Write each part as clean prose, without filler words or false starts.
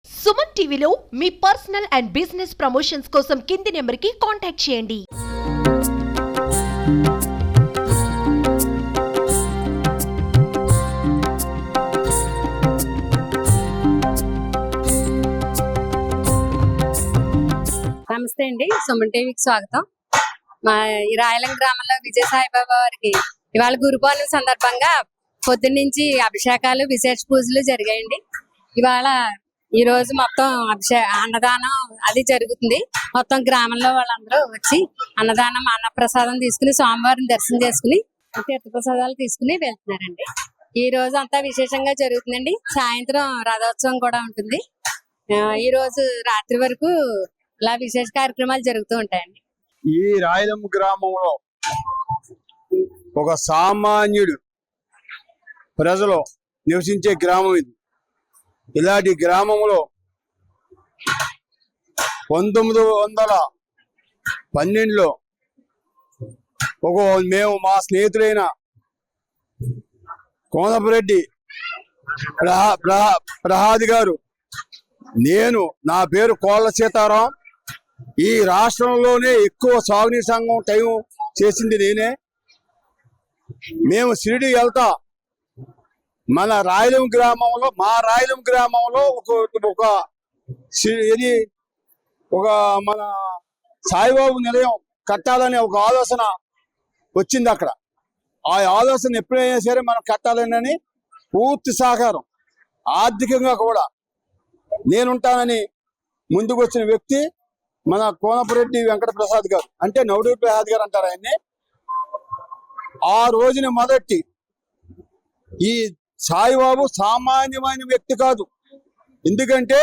సుమన్ టీవీలో మీ personal and business promotions కోసం కింది నెంబర్కి కాంటాక్ట్ చేయండి. నమస్తే అండి, సుమన్ టీవీకి స్వాగతం. మా రాయలం గ్రామంలో విజయసాయిబాబా వారికి ఇవాళ గురు పౌర్ణమి సందర్భంగా పొద్దున్నుంచి అభిషేకాలు విశేష పూజలు జరిగాయండి. ఇవాళ ఈ రోజు మొత్తం అన్నదానం అది జరుగుతుంది. మొత్తం గ్రామంలో వాళ్ళందరూ వచ్చి అన్నదానం అన్నప్రసాదం తీసుకుని స్వామివారిని దర్శనం చేసుకుని తీర్థప్రసాదాలు తీసుకుని వెళ్తున్నారండి. ఈ రోజు అంతా విశేషంగా జరుగుతుందండి. సాయంత్రం రథోత్సవం కూడా ఉంటుంది. ఈ రోజు రాత్రి వరకు ఇలా విశేష కార్యక్రమాలు జరుగుతూ ఉంటాయండి. ఈ రాయలం గ్రామంలో ఒక సామాన్యుడు ప్రజలు నివసించే గ్రామం ఇది. ఇలాంటి గ్రామంలో 1912లో మేము మా స్నేహితుడైన కోనపరెడ్డి ప్రహాద్ గారు, నేను, నా పేరు కోళ్ళ సీతారాం, ఈ రాష్ట్రంలోనే ఎక్కువ సాగునీటి సంఘం టైం చేసింది నేనే. మేము షిరిడి వెళ్తా మన రాయలం గ్రామంలో ఒక మన సాయిబాబు నిలయం కట్టాలనే ఒక ఆలోచన వచ్చింది అక్కడ. ఆ ఆలోచన ఎప్పుడైనా సరే మనం కట్టాలని పూర్తి సహకారం, ఆర్థికంగా కూడా నేనుంటానని ముందుకు వచ్చిన వ్యక్తి మన కోనపరెడ్డి వెంకట ప్రసాద్ గారు, అంటే నవడూరు ప్రసాద్ గారు అంటారు ఆయన్ని. ఆ రోజున మొదటి ఈ సాయిబాబు సామాన్యమైన వ్యక్తి కాదు. ఎందుకంటే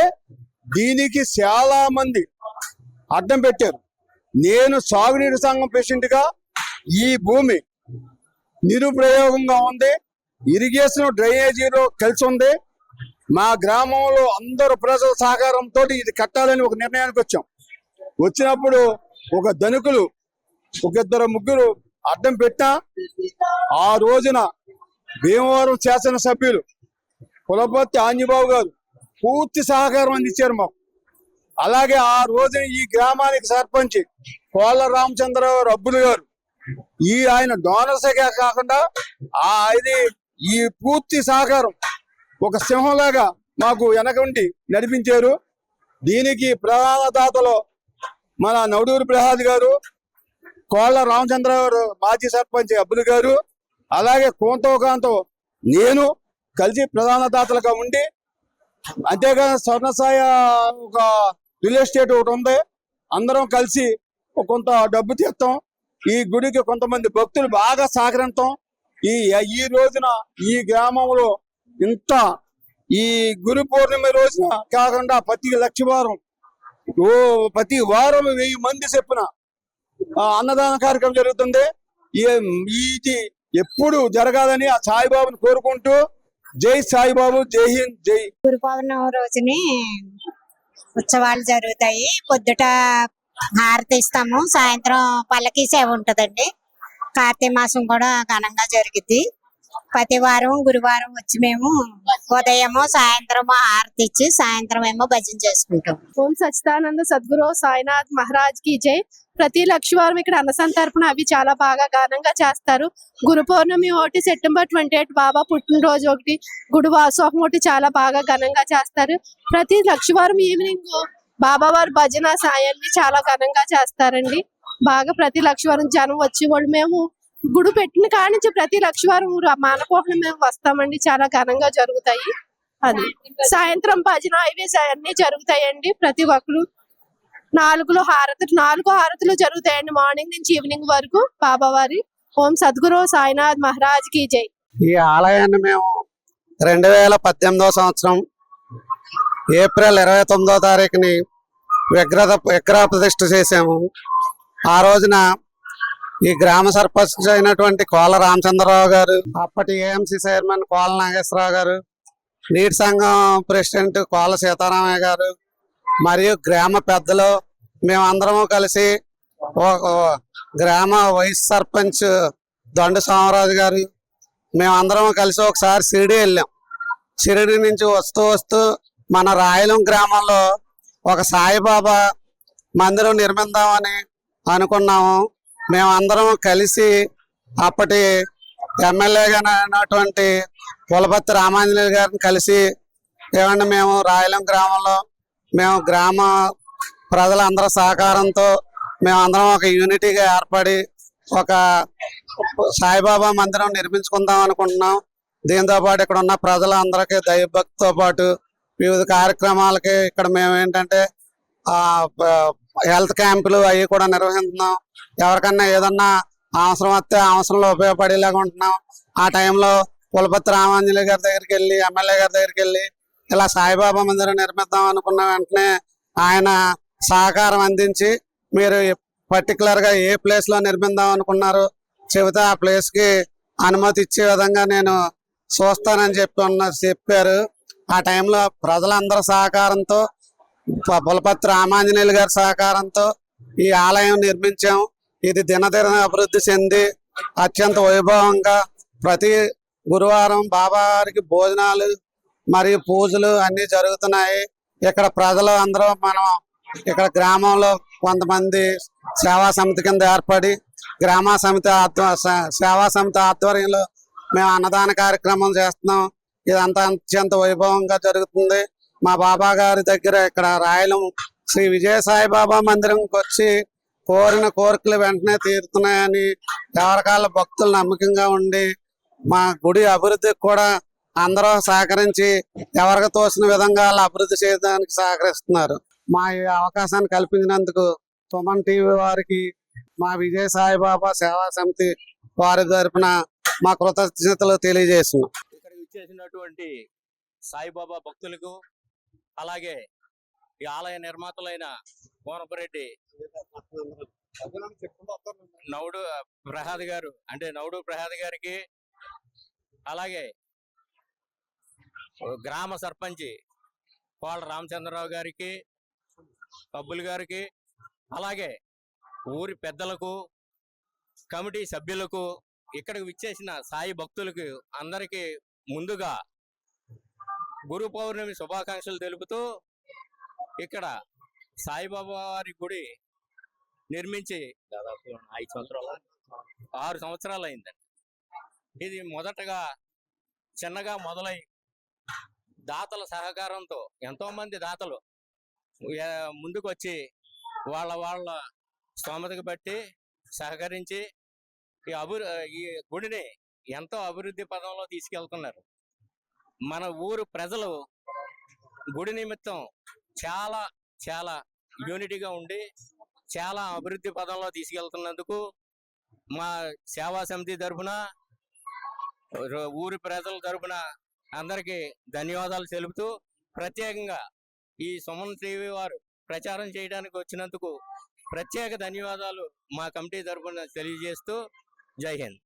దీనికి చాలా మంది అడ్డం పెట్టారు. నేను సాగునీటి సంఘం ప్రెసిడెంట్ గా ఈ భూమి నిరుప్రయోగంగా ఉంది, ఇరిగేషన్ డ్రైనేజీలో కలిసి ఉంది. మా గ్రామంలో అందరూ ప్రజల సహకారంతో ఇది కట్టాలని ఒక నిర్ణయానికి వచ్చాం. వచ్చినప్పుడు ఒక ధనికులు ఇద్దరు ముగ్గురు అడ్డం పెట్టా. ఆ రోజున భీమవరం శాసనసభ్యులు కులపతి ఆంజబాబు గారు పూర్తి సహకారం అందించారు మాకు. అలాగే ఆ రోజున ఈ గ్రామానికి సర్పంచ్ కోళ్ళ రామచంద్రరావు అబ్బులు గారు, ఆయన డోనర్స్గా కాకుండా ఈ పూర్తి సహకారం ఒక సింహంలాగా మాకు వెనక ఉండి నడిపించారు. దీనికి ప్రధాన దాతలు మన నవడూరు ప్రసాద్ గారు, కోళ్ళ రామచంద్రరావు మాజీ సర్పంచ్ అబ్బులు గారు, అలాగే కోంతో నేను కలిసి ప్రధాన దాతలుగా ఉండి, అంతేకాదు స్వర్ణసాయ ఒక రియల్ ఎస్టేట్ ఒకటి ఉంది, అందరం కలిసి కొంత డబ్బు తీస్తాం. ఈ గుడికి కొంతమంది భక్తులు బాగా సహకరిస్తాం. ఈ రోజున ఈ గ్రామంలో ఇంత ఈ గురు పౌర్ణమి రోజున కాకుండా ప్రతి వారం 1000 మంది చెప్పిన అన్నదాన కార్యక్రమం జరుగుతుంది. ఇది ఎప్పుడు జరగాలని ఆ సాయిబాబుని కోరుకుంటూ, జై సాయిబాబు, జై హింద్, జై. గురు పౌర్ణమి రోజుని ఉత్సవాలు జరుగుతాయి. పొద్దుట హారతి ఇస్తాము, సాయంత్రం పల్లకి సేవ ఉంటదండి. కార్తీక మాసం కూడా ఘనంగా జరిగింది. ప్రతి వారం గురువారం వచ్చి మేము ఉదయము సాయంత్రం హారతి ఇచ్చి సాయంత్రం ఏమో భజన చేసుకుంటాం. ఓం సచ్చిదానంద సద్గురు సాయినాథ్ మహారాజ్ కి జై. ప్రతి లక్షవారం ఇక్కడ అన్న సంతర్పణ అవి చాలా బాగా ఘనంగా చేస్తారు. గురు పౌర్ణమి ఒకటి, సెప్టెంబర్ 28 బాబా పుట్టినరోజు ఒకటి, గుడి వాసోహం ఒకటి చాలా బాగా ఘనంగా చేస్తారు. ప్రతి లక్షవారం ఈవినింగ్ బాబా వారి భజన సాయాన్ని చాలా ఘనంగా చేస్తారండి. బాగా ప్రతి లక్షవారం జనం వచ్చేవాళ్ళు. మేము గుడి పెట్టిన కాడి నుంచి ప్రతి లక్షవారం మానపోహం మేము వస్తామండి. చాలా ఘనంగా జరుగుతాయి. అది సాయంత్రం భజన ఇవి అన్ని జరుగుతాయండి. ప్రతి ఒక్కరు 4 హారతులు జరుగుతాయండి, మార్నింగ్ నుంచి ఈవినింగ్ వరకు బాబావారి. ఓం సద్గురు సాయినాథ్ మహారాజ్ కి జై. ఈ ఆలయాన్ని మేము 2018వ సంవత్సరం ఏప్రిల్ 29వ తారీఖుని విగ్రహ ప్రతిష్ఠ చేసాము. ఆ రోజున ఈ గ్రామ సర్పంచ్ అయినటువంటి కోళ్ళ రామచంద్రరావు గారు, అప్పటి ఏఎంసీ చైర్మన్ కోళ్ళ నాగేశ్వరరావు గారు, నీటి సంఘం ప్రెసిడెంట్ కోళ్ళ సీతారామయ్య గారు మరియు గ్రామ పెద్దలు మేమందరము కలిసి గ్రామ వైస్ సర్పంచ్ దొండ సోమరాజు గారు మేమందరం కలిసి ఒకసారి షిరిడి వెళ్ళాం. షిరిడి నుంచి వస్తూ మన రాయలం గ్రామంలో ఒక సాయిబాబా మందిరం నిర్మిద్దామని అనుకున్నాము. మేమందరం కలిసి అప్పటి ఎమ్మెల్యేగా అయినటువంటి పులపర్తి రామాంజనేయులు గారిని కలిసి, ఏమంటే మేము రాయలం గ్రామంలో మేము గ్రామ ప్రజలందరి సహకారంతో మేమందరం ఒక యూనిటీగా ఏర్పడి ఒక సాయిబాబా మందిరం నిర్మించుకుందాం అనుకుంటున్నాం. దీంతో పాటు ఇక్కడ ఉన్న ప్రజలందరికీ దైవభక్తితో పాటు వివిధ కార్యక్రమాలకి ఇక్కడ మేము ఏంటంటే హెల్త్ క్యాంపులు అవి కూడా నిర్వహిస్తున్నాం. ఎవరికన్నా ఏదన్నా అవసరం వస్తే అవసరంలో ఉపయోగపడేలాగా ఉంటున్నాం. ఆ టైంలో పులపర్తి రామాంజనేయులు గారి దగ్గరికి వెళ్ళి, ఎమ్మెల్యే గారి దగ్గరికి వెళ్ళి ఇలా సాయిబాబా మందిరం నిర్మిద్దాం అనుకున్న వెంటనే ఆయన సహకారం అందించి, మీరు పర్టికులర్ గా ఏ ప్లేస్ లో నిర్మిద్దాం అనుకున్నారు చెబితే ఆ ప్లేస్ కి అనుమతి ఇచ్చే విధంగా నేను చూస్తానని చెప్పారు. ఆ టైంలో ప్రజలందరి సహకారంతో, పులపర్తి రామాంజనేయులు గారి సహకారంతో ఈ ఆలయం నిర్మించాం. ఇది దినదిన అభివృద్ధి చెంది అత్యంత వైభవంగా ప్రతి గురువారం బాబావారికి భోజనాలు మరియు పూజలు అన్ని జరుగుతున్నాయి. ఇక్కడ ప్రజలు అందరూ మనం ఇక్కడ గ్రామంలో కొంతమంది సేవా సమితి కింద ఏర్పడి సేవా సమితి ఆధ్వర్యంలో మేము అన్నదాన కార్యక్రమం చేస్తున్నాం. ఇదంతా అత్యంత వైభవంగా జరుగుతుంది. మా బాబా గారి దగ్గర ఇక్కడ రాయలం శ్రీ విజయసాయి బాబా మందిరంకి వచ్చి కోరిన కోరికలు వెంటనే తీరుతున్నాయని ఎవరికాల భక్తులు నమ్మకంగా ఉండి మా గుడి అభివృద్ధికి కూడా అందరూ సహకరించి ఎవరికి తోచిన విధంగా వాళ్ళ అభివృద్ధి చేయడానికి సహకరిస్తున్నారు. మా ఈ అవకాశాన్ని కల్పించినందుకు సుమన్ టీవీ వారికి, మా విజయసాయి బాబా సేవా సమితి వారి తరపున మా కృతజ్ఞతలు తెలియజేస్తున్నాం. ఇక్కడికి వచ్చేసినటువంటి సాయిబాబా భక్తులకు, అలాగే ఈ ఆలయ నిర్మాతలైన కోనపరెడ్డి నౌడు ప్రసాద్ గారికి, అలాగే గ్రామ సర్పంచి కోళ్ళ రామచంద్రరావు గారికి, కబ్బులు గారికి, అలాగే ఊరి పెద్దలకు, కమిటీ సభ్యులకు, ఇక్కడికి విచ్చేసిన సాయి భక్తులకు అందరికీ ముందుగా గురు పౌర్ణమి శుభాకాంక్షలు తెలుపుతూ, ఇక్కడ సాయిబాబా వారి గుడి నిర్మించి దాదాపు 6 సంవత్సరాలు అయిందండి. ఇది మొదటగా చిన్నగా మొదలై దాతల సహకారంతో ఎంతో మంది దాతలు ముందుకు వచ్చి వాళ్ళ స్తోమతకు బట్టి సహకరించి ఈ గుడిని ఎంతో అభివృద్ధి పదంలో తీసుకెళ్తున్నారు. మన ఊరు ప్రజలు గుడి నిమిత్తం చాలా చాలా యూనిటీగా ఉండి చాలా అభివృద్ధి పదంలో తీసుకెళ్తున్నందుకు మా సేవా సమితి తరఫున, ఊరి ప్రజల తరఫున అందరికీ ధన్యవాదాలు తెలుపుతూ, ప్రత్యేకంగా ఈ సుమన్ టీవీ వారు ప్రచారం చేయడానికి వచ్చినందుకు ప్రత్యేక ధన్యవాదాలు మా కమిటీ తరఫున తెలియజేస్తూ జై హింద్.